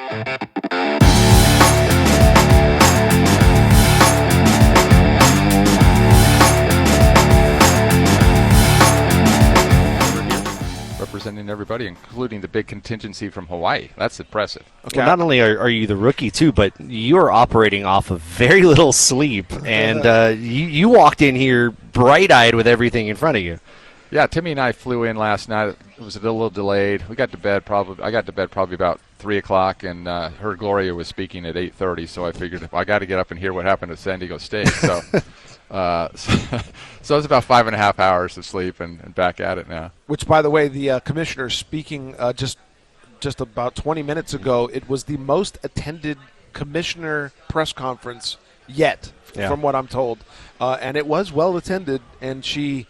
Representing everybody, including the big contingency from Hawaii. That's impressive. Okay. Well, not only are you the rookie, too, but you're operating off of very little sleep, and you walked in here bright-eyed with everything in front of you. Yeah, Timmy and I flew in last night. It was a little delayed. I got to bed probably about 3 o'clock, and her Gloria was speaking at 8:30, so I figured I got to get up and hear what happened at San Diego State. So so it's about 5.5 hours of sleep and back at it now. Which, by the way, the commissioner speaking just about 20 minutes ago, it was the most attended commissioner press conference yet, from what I'm told. And it was well attended, and she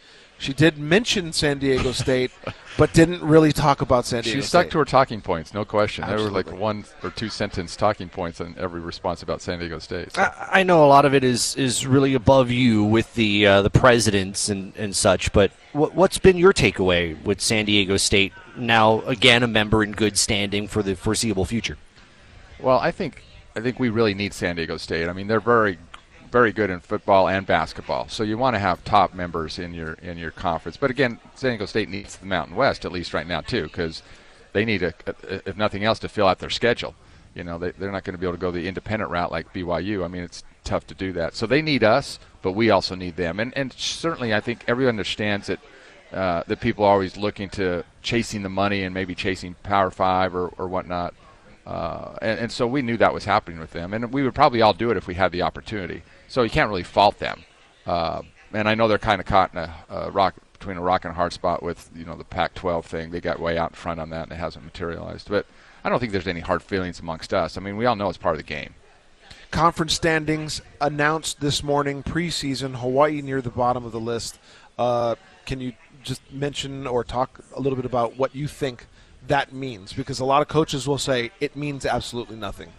did mention San Diego State, but didn't really talk about San Diego State. She stuck to her talking points, no question. Absolutely. There were like 1 or 2 sentence talking points in every response about San Diego State. So. I know a lot of it is really above you with the presidents and such, but what's been your takeaway with San Diego State, now again a member in good standing for the foreseeable future? Well, I think we really need San Diego State. I mean, they're very good in football and basketball. So you want to have top members in your conference. But again, San Diego State needs the Mountain West, at least right now too, because they need if nothing else, to fill out their schedule. You know, they're not going to be able to go the independent route like BYU. I mean, it's tough to do that. So they need us, but we also need them. And certainly, I think everyone understands that that people are always looking to chasing the money and maybe chasing Power 5 or whatnot. And so we knew that was happening with them, and we would probably all do it if we had the opportunity. So you can't really fault them. And I know they're kind of caught in between a rock and a hard spot with the Pac-12 thing. They got way out in front on that, and it hasn't materialized. But I don't think there's any hard feelings amongst us. I mean, we all know it's part of the game. Conference standings announced this morning, preseason. Hawaii near the bottom of the list. Can you just mention or talk a little bit about what you think that means? Because a lot of coaches will say it means absolutely nothing.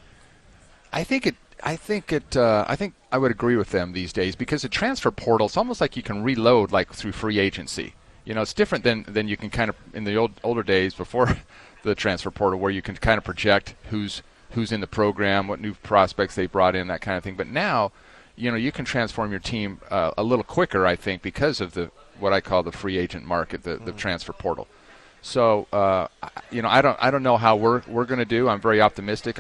I think I would agree with them these days, because the transfer portal, it's almost like you can reload like through free agency. It's different than you can kind of in the older days before the transfer portal, where you can kind of project who's in the program, what new prospects they brought in, that kind of thing. But now, you can transform your team a little quicker, I think, because of what I call the free agent market, the transfer portal. So, I don't know how we're going to do. I'm very optimistic.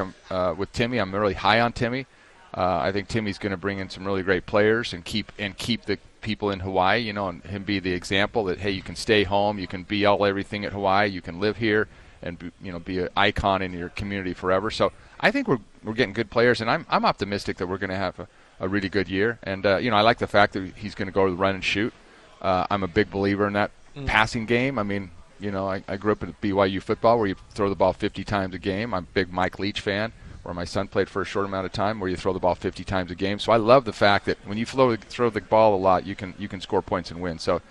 With Timmy. I'm really high on Timmy. I think Timmy's going to bring in some really great players and keep the people in Hawaii, and him be the example that, hey, you can stay home, you can be everything at Hawaii, you can live here and be an icon in your community forever. So I think we're getting good players, and I'm optimistic that we're going to have a really good year. And I like the fact that he's going to go to the run and shoot. I'm a big believer in that passing game. I mean, I grew up in BYU football where you throw the ball 50 times a game. I'm a big Mike Leach fan, where my son played for a short amount of time, where you throw the ball 50 times a game. So I love the fact that when you throw the ball a lot, you can score points and win. So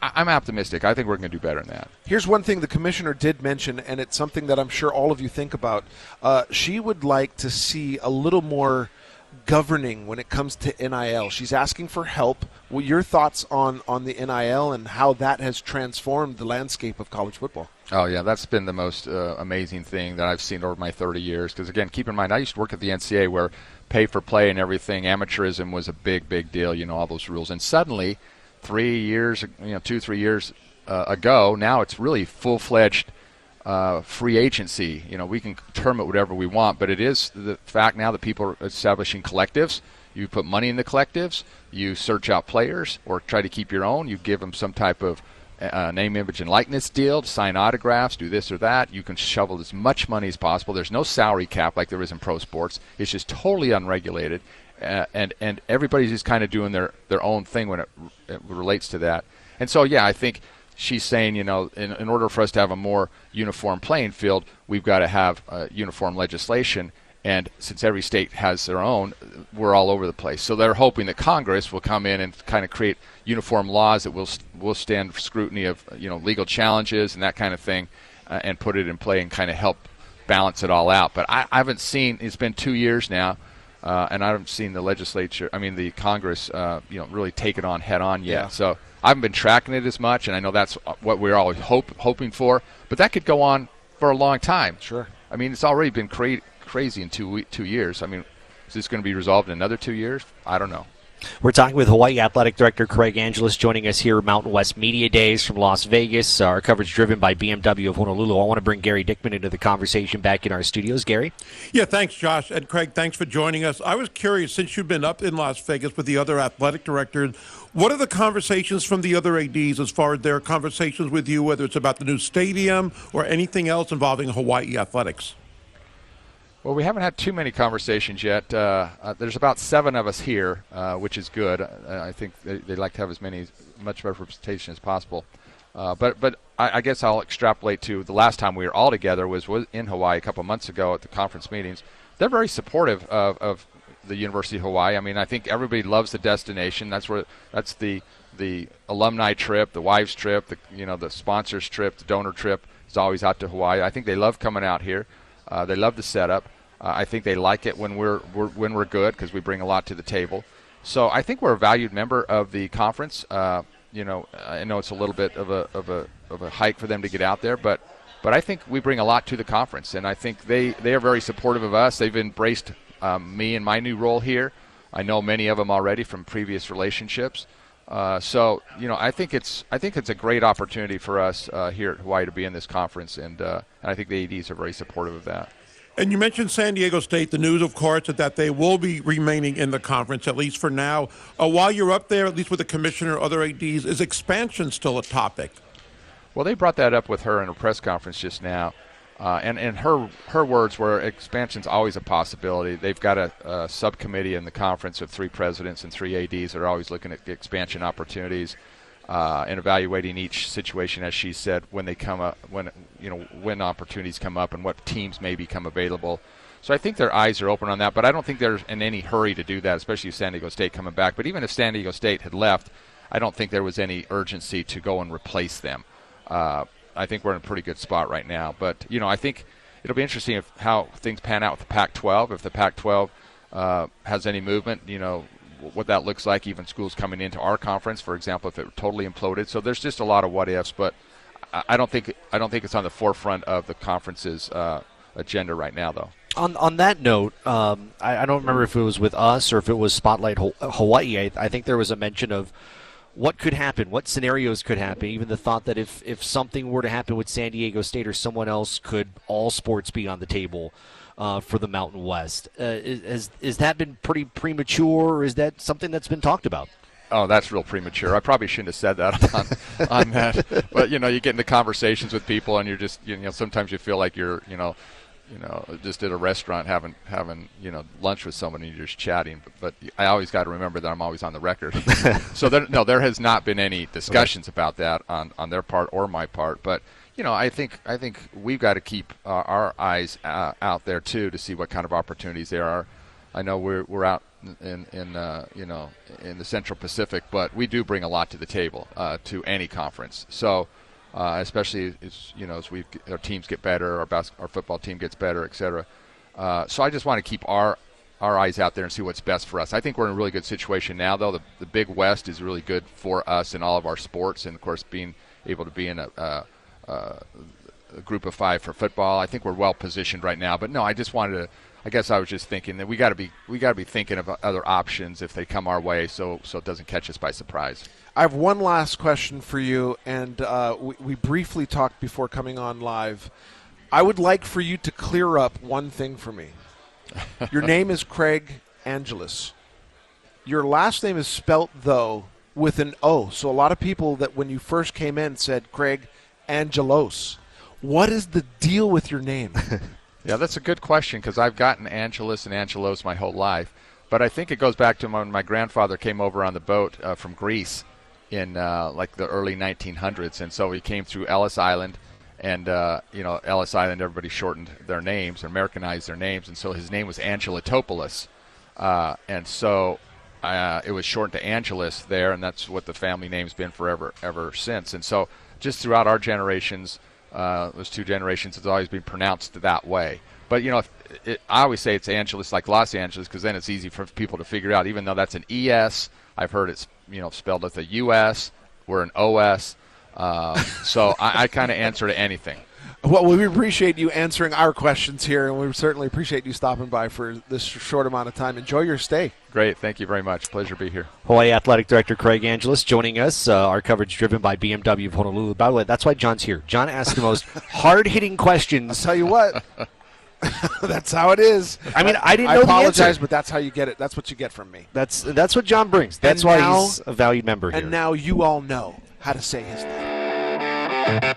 I'm optimistic. I think we're going to do better than that. Here's one thing the commissioner did mention, and it's something that I'm sure all of you think about. She would like to see a little more governing when it comes to NIL. She's asking for help. What your thoughts on the NIL and how that has transformed the landscape of college football? Oh, yeah, that's been the most amazing thing that I've seen over my 30 years. Because, again, keep in mind, I used to work at the NCAA where pay for play and everything, amateurism was a big, big deal, all those rules. And suddenly, 3 years, 2-3 years ago, now it's really full-fledged free agency. We can term it whatever we want, but it is the fact now that people are establishing collectives. You put money in the collectives, you search out players or try to keep your own, you give them some type of name, image, and likeness deal to sign autographs, do this or that. You can shovel as much money as possible. There's no salary cap like there is in pro sports. It's just totally unregulated, and everybody's just kind of doing their own thing when it relates to that. And so, yeah, I think she's saying, in order for us to have a more uniform playing field, we've got to have uniform legislation. And since every state has their own, we're all over the place. So they're hoping that Congress will come in and kind of create uniform laws that will stand scrutiny of legal challenges and that kind of thing, and put it in play and kind of help balance it all out. But I haven't seen. It's been 2 years now, and I haven't seen the Congress, really take it on head on yet. Yeah. So I haven't been tracking it as much, and I know that's what we're always hoping for. But that could go on for a long time. Sure. I mean, it's already been created crazy in 2 years. I mean, is this going to be resolved in another 2 years? I don't know. We're talking with Hawaii Athletic Director Craig Angelos, joining us here at Mountain West Media Days from Las Vegas. Our coverage driven by BMW of Honolulu. I want to bring Gary Dickman into the conversation back in our studios. Gary? Yeah, thanks, Josh. And Craig, thanks for joining us. I was curious, since you've been up in Las Vegas with the other athletic directors, what are the conversations from the other ADs as far as their conversations with you, whether it's about the new stadium or anything else involving Hawaii athletics? Well, we haven't had too many conversations yet. There's about 7 of us here, which is good. I think they like to have much representation as possible. But I guess I'll extrapolate to the last time we were all together was in Hawaii a couple months ago at the conference meetings. They're very supportive of the University of Hawaii. I mean, I think everybody loves the destination. That's the alumni trip, the wives trip, the sponsors trip, the donor trip is always out to Hawaii. I think they love coming out here. They love the setup. I think they like it when we're good because we bring a lot to the table. So I think we're a valued member of the conference. I know it's a little bit of a hike for them to get out there, but I think we bring a lot to the conference, and I think they are very supportive of us. They've embraced me in my new role here. I know many of them already from previous relationships. So I think it's a great opportunity for us here at Hawaii to be in this conference, and I think the ADs are very supportive of that. And you mentioned San Diego State. The news, of course, is that they will be remaining in the conference, at least for now. While you're up there, at least with the commissioner, other ADs, is expansion still a topic? Well, they brought that up with her in a press conference just now. And her words were expansion's always a possibility. They've got a subcommittee in the conference of 3 presidents and 3 ADs that are always looking at the expansion opportunities and evaluating each situation, as she said, when they come up, when opportunities come up and what teams may become available. So I think their eyes are open on that, but I don't think they're in any hurry to do that, especially with San Diego State coming back. But even if San Diego State had left, I don't think there was any urgency to go and replace them. I think we're in a pretty good spot right now. But, I think it'll be interesting how things pan out with the Pac-12. If the Pac-12 has any movement, what that looks like, even schools coming into our conference, for example, if it totally imploded. So there's just a lot of what-ifs, but I don't think it's on the forefront of the conference's agenda right now, though. On that note, I don't remember if it was with us or if it was Spotlight Hawaii. I think there was a mention of what could happen, what scenarios could happen, even the thought that if something were to happen with San Diego State or someone else, could all sports be on the table for the Mountain West? Is that been pretty premature, or is that something that's been talked about? Oh, that's real premature. I probably shouldn't have said that on that. But, you get into conversations with people, and you're just, sometimes you feel like you're, just at a restaurant having lunch with someone and you're just chatting. But I always got to remember that I'm always on the record. So there has not been any discussions about that on their part or my part. But I think we've got to keep our eyes out there too to see what kind of opportunities there are. I know we're out in the Central Pacific, but we do bring a lot to the table to any conference. So. Especially as our teams get better, our football team gets better, et cetera. So I just want to keep our eyes out there and see what's best for us. I think we're in a really good situation now, though. The Big West is really good for us in all of our sports, and of course, being able to be in a group of 5 for football, I think we're well positioned right now. But no, I just wanted to. I guess I was just thinking that we got to be thinking of other options if they come our way, so it doesn't catch us by surprise. I have one last question for you, and we briefly talked before coming on live. I would like for you to clear up one thing for me. Your name is Craig Angelos. Your last name is spelt, though, with an O. So a lot of people that when you first came in said Craig Angelos. What is the deal with your name? Yeah, that's a good question because I've gotten Angelos and Angelos my whole life. But I think it goes back to when my grandfather came over on the boat from Greece in like the early 1900s. And so he came through Ellis Island. And, Ellis Island, everybody shortened their names, Americanized their names. And so his name was Angelotopoulos. And so it was shortened to Angelos there, and that's what the family name's been ever since. And so just throughout our generations, those 2 generations, it's always been pronounced that way. But, I always say it's Angeles like Los Angeles because then it's easy for people to figure out, even though that's an ES. I've heard it's, spelled with a US. We're an OS. So I kind of answer to anything. Well, we appreciate you answering our questions here, and we certainly appreciate you stopping by for this short amount of time. Enjoy your stay. Great. Thank you very much. Pleasure to be here. Hawaii Athletic Director Craig Angelos joining us. Our coverage driven by BMW of Honolulu. By the way, that's why John's here. John asks the most hard-hitting questions. I'll tell you what. That's how it is. I mean, I didn't know I apologize, the answer. but that's how you get it. That's what you get from me. That's what John brings. That's why he's a valued member here. And now you all know how to say his name.